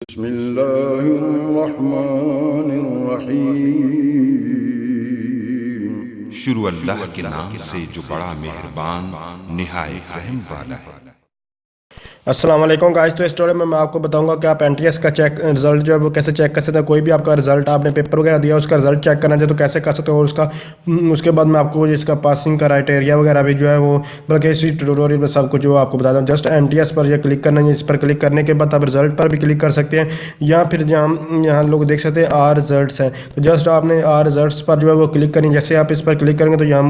बिस्मिल्लाहिर्रहमानिर्रहीम। शुरू अल्लाह के नाम से जो बड़ा मेहरबान निहायत रहम वाला है। अस्सलाम वालेकुम गाइस। तो इस स्टोरी में मैं आपको बताऊंगा कि आप एनटीएस का चेक रिजल्ट जो है वो कैसे चेक कर सकते हैं। कोई भी आपका रिजल्ट आपने पेपर वगैरह दिया उसका रिजल्ट चेक करना चाहिए तो कैसे कर सकते हो, और उसके बाद मैं आपको इसका पासिंग क्राइटेरिया वगैरह भी जो है वो बल्कि इसी ट्यूटोरियल में सब कुछ जो आपको बताता हूँ। जस्ट एनटीएस पर ये क्लिक करना है। इस पर क्लिक करने के बाद आप रिजल्ट पर भी क्लिक कर सकते हैं, या फिर यहाँ लोग देख सकते हैं आर रिजल्ट हैं। तो जस्ट आपने आर रिजल्ट पर जो है वो क्लिक करनी। जैसे आप इस पर क्लिक करेंगे तो यहाँ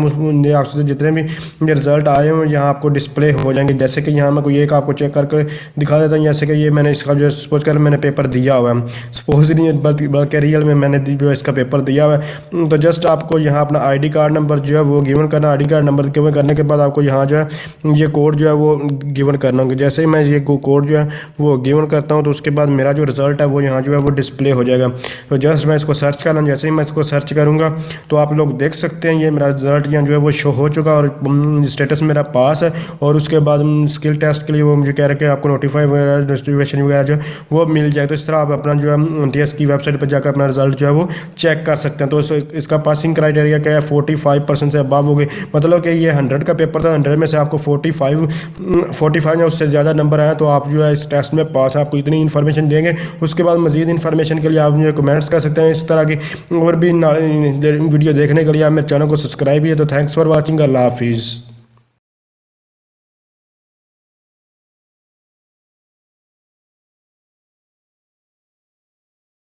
आपसे जितने भी रिजल्ट आए हैं यहाँ आपको डिस्प्ले हो जाएंगे। जैसे कि यहाँ मैं कोई एक आपको चेक करके दिखा देता हूँ। जैसे कि ये मैंने इसका जो सपोज कर मैंने पेपर दिया हुआ है, सपोज नहीं बल्कि रियल में मैंने जो इसका पेपर दिया हुआ है। तो जस्ट आपको यहाँ अपना आईडी कार्ड नंबर जो है वो गिवन करना। आईडी कार्ड नंबर गिवन करने के बाद आपको यहाँ जो है ये कोड जो है वो गिवन करना होगा। जैसे ही मैं ये कोड जो है वो गिवन करता हूँ तो उसके बाद मेरा जो रिजल्ट है वो यहाँ जो है वो डिस्प्ले हो जाएगा। तो जस्ट मैं इसको सर्च करना। जैसे ही मैं इसको सर्च करूँगा तो आप लोग देख सकते हैं ये मेरा रिजल्ट यहाँ जो है वो शो हो चुका और स्टेटस मेरा पास है। और उसके बाद स्किल टेस्ट के लिए वो मुझे कह रहे हैं कि आपको नोटिफाई वगैरह डिस्ट्रीब्यूशन वगैरह जो है वो मिल जाए। तो इस तरह आप अपना जो है एनटीएस की वेबसाइट पर जाकर अपना रिजल्ट जो है वो चेक कर सकते हैं। तो इसका पासिंग क्राइटेरिया क्या है, 45% से अबव हो गई। मतलब कि ये 100 का पेपर था, 100 में से आपको 45 या उससे ज़्यादा नंबर आया तो आप जो है इस टेस्ट में पास। आपको इतनी इन्फॉर्मेशन देंगे। उसके बाद मज़ीद इन्फॉर्मेशन के लिए आप मुझे कमेंट्स कर सकते हैं। इस तरह की और भी वीडियो देखने के लिए आप मेरे चैनल को सब्सक्राइब किए। तो थैंक्स फॉर वॉचिंग। अल्लाह हाफिज़।